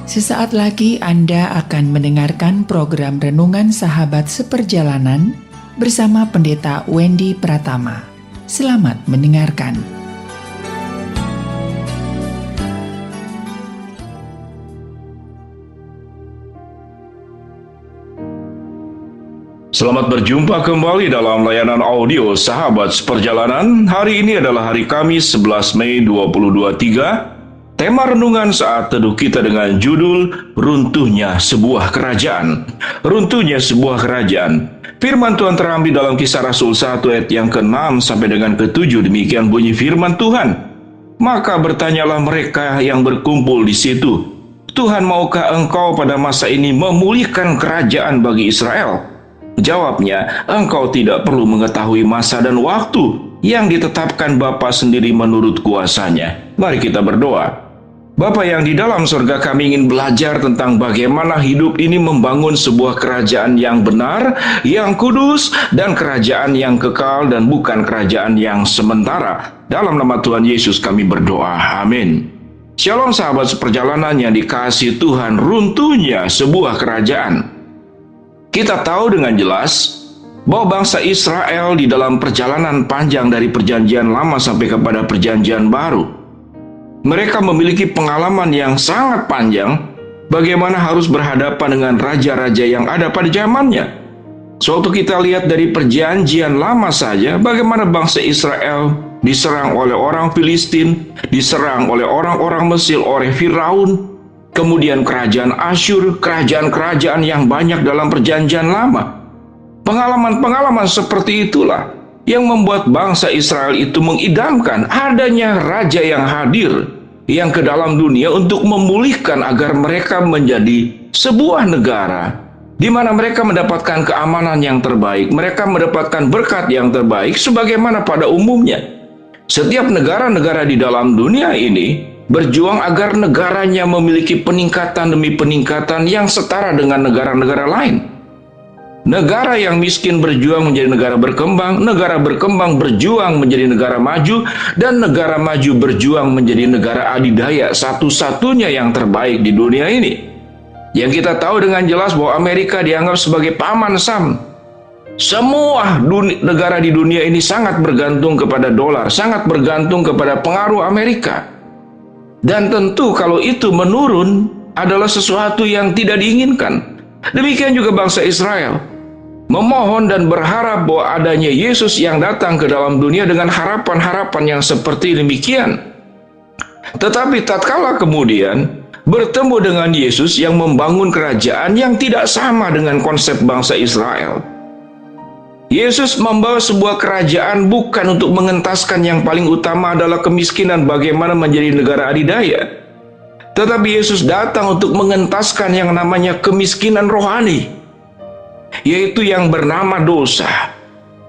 Sesaat lagi Anda akan mendengarkan program Renungan Sahabat Seperjalanan bersama Pendeta Wendy Pratama. Selamat mendengarkan. Selamat berjumpa kembali dalam layanan audio Sahabat Seperjalanan. Hari ini adalah hari Kamis 11 Mei 2023. Tema renungan saat teduh kita dengan judul Runtuhnya Sebuah Kerajaan. Runtuhnya Sebuah Kerajaan. Firman Tuhan terambil dalam Kisah Rasul 1 ayat yang ke-6 sampai dengan ke-7. Demikian bunyi firman Tuhan. Maka bertanyalah mereka yang berkumpul di situ, Tuhan, maukah engkau pada masa ini memulihkan kerajaan bagi Israel? Jawabnya, engkau tidak perlu mengetahui masa dan waktu yang ditetapkan Bapa sendiri menurut kuasanya. Mari kita berdoa. Bapa yang di dalam surga, kami ingin belajar tentang bagaimana hidup ini membangun sebuah kerajaan yang benar, yang kudus, dan kerajaan yang kekal dan bukan kerajaan yang sementara. Dalam nama Tuhan Yesus kami berdoa. Amin. Shalom sahabat seperjalanan yang dikasihi Tuhan, runtuhnya sebuah kerajaan. Kita tahu dengan jelas bahwa bangsa Israel di dalam perjalanan panjang dari perjanjian lama sampai kepada perjanjian baru, mereka memiliki pengalaman yang sangat panjang bagaimana harus berhadapan dengan raja-raja yang ada pada zamannya. Suatu kita lihat dari perjanjian lama saja bagaimana bangsa Israel diserang oleh orang Filistin, diserang oleh orang-orang Mesir, oleh Firaun, kemudian kerajaan Asyur, kerajaan-kerajaan yang banyak dalam perjanjian lama. Pengalaman-pengalaman seperti itulah yang membuat bangsa Israel itu mengidamkan adanya raja yang hadir, yang ke dalam dunia untuk memulihkan agar mereka menjadi sebuah negara di mana mereka mendapatkan keamanan yang terbaik, mereka mendapatkan berkat yang terbaik sebagaimana pada umumnya. Setiap negara-negara di dalam dunia ini berjuang agar negaranya memiliki peningkatan demi peningkatan yang setara dengan negara-negara lain. Negara yang miskin berjuang menjadi negara berkembang berjuang menjadi negara maju, dan negara maju berjuang menjadi negara adidaya, satu-satunya yang terbaik di dunia ini. Yang kita tahu dengan jelas bahwa Amerika dianggap sebagai paman Sam. Semua negara di dunia ini sangat bergantung kepada dolar, sangat bergantung kepada pengaruh Amerika. Dan tentu kalau itu menurun adalah sesuatu yang tidak diinginkan. Demikian juga bangsa Israel memohon dan berharap bahwa adanya Yesus yang datang ke dalam dunia dengan harapan-harapan yang seperti demikian. Tetapi tatkala kemudian bertemu dengan Yesus yang membangun kerajaan yang tidak sama dengan konsep bangsa Israel. Yesus membawa sebuah kerajaan bukan untuk mengentaskan yang paling utama adalah kemiskinan bagaimana menjadi negara adidaya. Tetapi Yesus datang untuk mengentaskan yang namanya kemiskinan rohani, yaitu yang bernama dosa.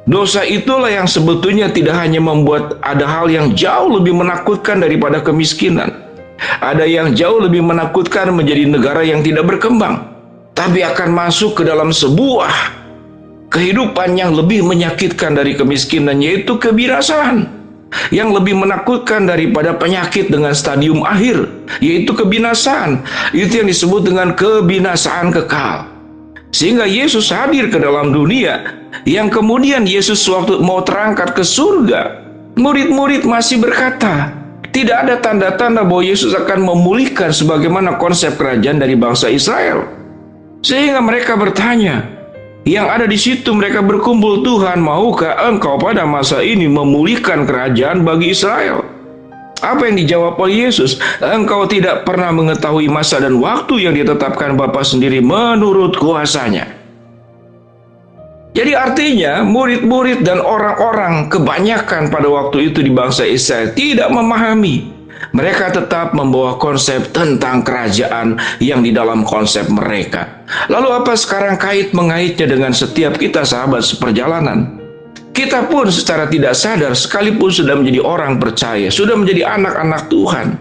Dosa itulah yang sebetulnya tidak hanya membuat ada hal yang jauh lebih menakutkan daripada kemiskinan. Ada yang jauh lebih menakutkan menjadi negara yang tidak berkembang, tapi akan masuk ke dalam sebuah kehidupan yang lebih menyakitkan dari kemiskinan, yaitu kebinasaan. Yang lebih menakutkan daripada penyakit dengan stadium akhir, yaitu kebinasaan. Itu yang disebut dengan kebinasaan kekal. Sehingga Yesus hadir ke dalam dunia, yang kemudian Yesus waktu mau terangkat ke surga, murid-murid masih berkata, tidak ada tanda-tanda bahwa Yesus akan memulihkan sebagaimana konsep kerajaan dari bangsa Israel. Sehingga mereka bertanya, yang ada di situ mereka berkumpul, Tuhan, maukah engkau pada masa ini memulihkan kerajaan bagi Israel? Apa yang dijawab oleh Yesus? Engkau tidak pernah mengetahui masa dan waktu yang ditetapkan Bapa sendiri menurut kuasanya. Jadi artinya murid-murid dan orang-orang kebanyakan pada waktu itu di bangsa Israel tidak memahami. Mereka tetap membawa konsep tentang kerajaan yang di dalam konsep mereka. Lalu apa sekarang mengait-mengaitnya dengan setiap kita sahabat seperjalanan? Kita pun secara tidak sadar sekalipun sudah menjadi orang percaya, sudah menjadi anak-anak Tuhan,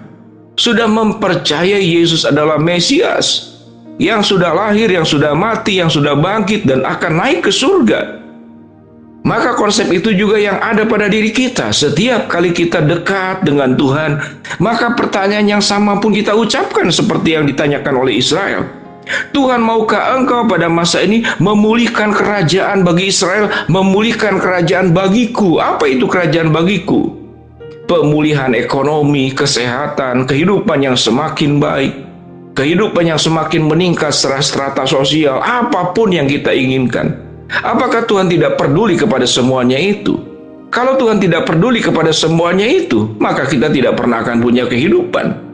sudah mempercayai Yesus adalah Mesias, yang sudah lahir, yang sudah mati, yang sudah bangkit dan akan naik ke surga. Maka konsep itu juga yang ada pada diri kita. Setiap kali kita dekat dengan Tuhan, maka pertanyaan yang sama pun kita ucapkan seperti yang ditanyakan oleh Israel. Tuhan, maukah Engkau pada masa ini memulihkan kerajaan bagi Israel, memulihkan kerajaan bagiku? Apa itu kerajaan bagiku? Pemulihan ekonomi, kesehatan, kehidupan yang semakin baik, kehidupan yang semakin meningkat secara strata sosial, apapun yang kita inginkan. Apakah Tuhan tidak peduli kepada semuanya itu? Kalau Tuhan tidak peduli kepada semuanya itu, maka kita tidak pernah akan punya kehidupan.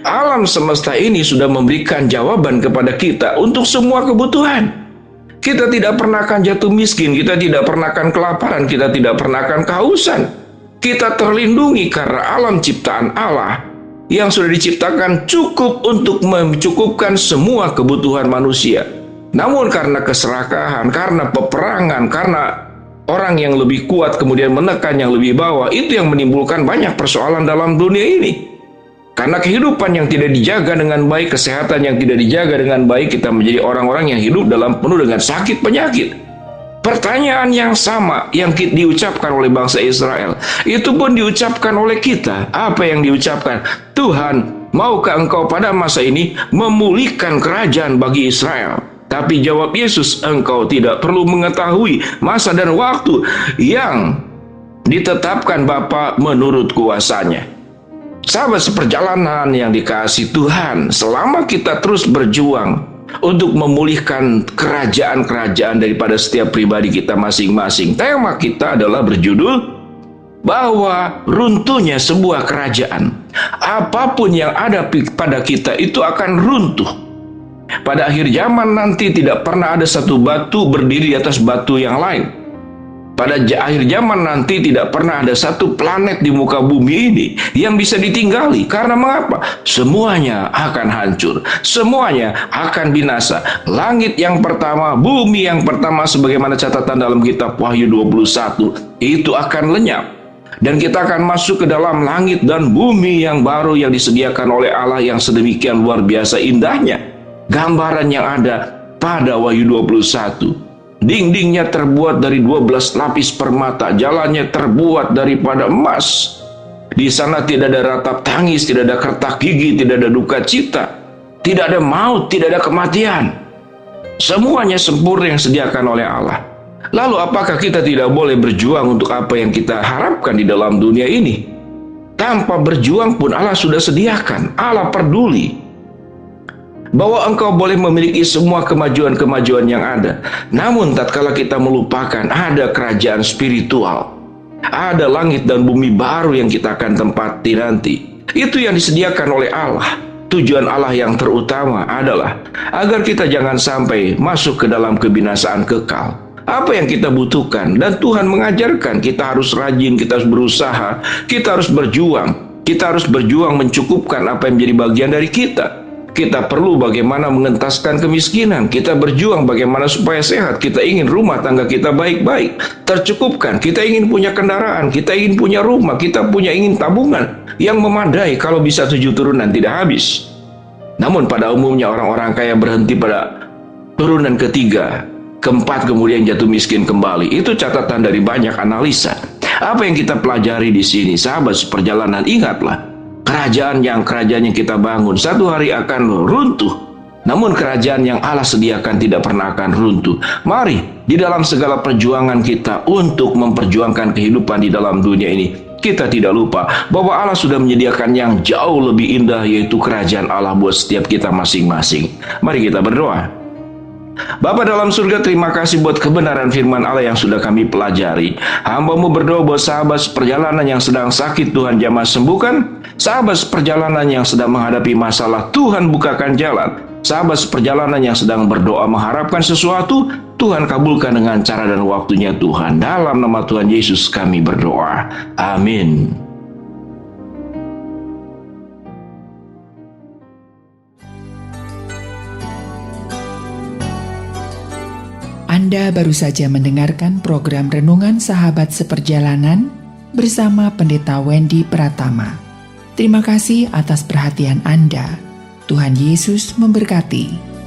Alam semesta ini sudah memberikan jawaban kepada kita untuk semua kebutuhan. Kita tidak pernah akan jatuh miskin, kita tidak pernah akan kelaparan, kita tidak pernah akan kehausan. Kita terlindungi karena alam ciptaan Allah yang sudah diciptakan cukup untuk mencukupkan semua kebutuhan manusia. Namun karena keserakahan, karena peperangan, karena orang yang lebih kuat kemudian menekan yang lebih bawah, itu yang menimbulkan banyak persoalan dalam dunia ini. Karena kehidupan yang tidak dijaga dengan baik, kesehatan yang tidak dijaga dengan baik, kita menjadi orang-orang yang hidup dalam penuh dengan sakit penyakit. Pertanyaan yang sama yang diucapkan oleh bangsa Israel, itu pun diucapkan oleh kita. Apa yang diucapkan? Tuhan, maukah Engkau pada masa ini memulihkan kerajaan bagi Israel? Tapi jawab Yesus, engkau tidak perlu mengetahui masa dan waktu yang ditetapkan Bapa menurut kuasanya. Sahabat seperjalanan yang dikasihi Tuhan, selama kita terus berjuang untuk memulihkan kerajaan-kerajaan daripada setiap pribadi kita masing-masing, tema kita adalah berjudul bahwa runtuhnya sebuah kerajaan. Apapun yang ada pada kita itu akan runtuh. Pada akhir zaman nanti tidak pernah ada satu batu berdiri di atas batu yang lain. Pada akhir zaman nanti tidak pernah ada satu planet di muka bumi ini yang bisa ditinggali. Karena mengapa? Semuanya akan hancur. Semuanya akan binasa. Langit yang pertama, bumi yang pertama, sebagaimana catatan dalam kitab Wahyu 21, itu akan lenyap. Dan kita akan masuk ke dalam langit dan bumi yang baru yang disediakan oleh Allah yang sedemikian luar biasa indahnya. Gambaran yang ada pada Wahyu 21. Dindingnya terbuat dari 12 lapis permata, jalannya terbuat daripada emas. Di sana tidak ada ratap tangis, tidak ada kertak gigi, tidak ada duka cita, tidak ada maut, tidak ada kematian. Semuanya sempurna yang disediakan oleh Allah. Lalu apakah kita tidak boleh berjuang untuk apa yang kita harapkan di dalam dunia ini? Tanpa berjuang pun Allah sudah sediakan. Allah peduli bahwa engkau boleh memiliki semua kemajuan-kemajuan yang ada. Namun tatkala kita melupakan ada kerajaan spiritual, ada langit dan bumi baru yang kita akan tempati nanti. Itu yang disediakan oleh Allah. Tujuan Allah yang terutama adalah agar kita jangan sampai masuk ke dalam kebinasaan kekal. Apa yang kita butuhkan, dan Tuhan mengajarkan kita harus rajin, kita harus berusaha, kita harus berjuang. Kita harus berjuang mencukupkan apa yang menjadi bagian dari kita. Kita perlu bagaimana mengentaskan kemiskinan. Kita berjuang bagaimana supaya sehat. Kita ingin rumah tangga kita baik-baik, tercukupkan. Kita ingin punya kendaraan, kita ingin punya rumah, kita ingin tabungan yang memadai kalau bisa 7 turunan tidak habis. Namun pada umumnya orang-orang kaya berhenti pada turunan ketiga, keempat kemudian jatuh miskin kembali. Itu catatan dari banyak analisa. Apa yang kita pelajari di sini, sahabat seperjalanan, ingatlah. Kerajaan yang kita bangun satu hari akan runtuh. Namun kerajaan yang Allah sediakan tidak pernah akan runtuh. Mari di dalam segala perjuangan kita untuk memperjuangkan kehidupan di dalam dunia ini, kita tidak lupa bahwa Allah sudah menyediakan yang jauh lebih indah, yaitu kerajaan Allah buat setiap kita masing-masing. Mari kita berdoa. Bapa dalam surga, terima kasih buat kebenaran firman Allah yang sudah kami pelajari. Hamba-Mu berdoa buat sahabat seperjalanan yang sedang sakit, Tuhan jamah sembuhkan. Sahabat seperjalanan yang sedang menghadapi masalah, Tuhan bukakan jalan. Sahabat seperjalanan yang sedang berdoa mengharapkan sesuatu, Tuhan kabulkan dengan cara dan waktunya Tuhan. Dalam nama Tuhan Yesus kami berdoa. Amin. Anda baru saja mendengarkan program Renungan Sahabat Seperjalanan bersama Pendeta Wendy Pratama. Terima kasih atas perhatian Anda. Tuhan Yesus memberkati.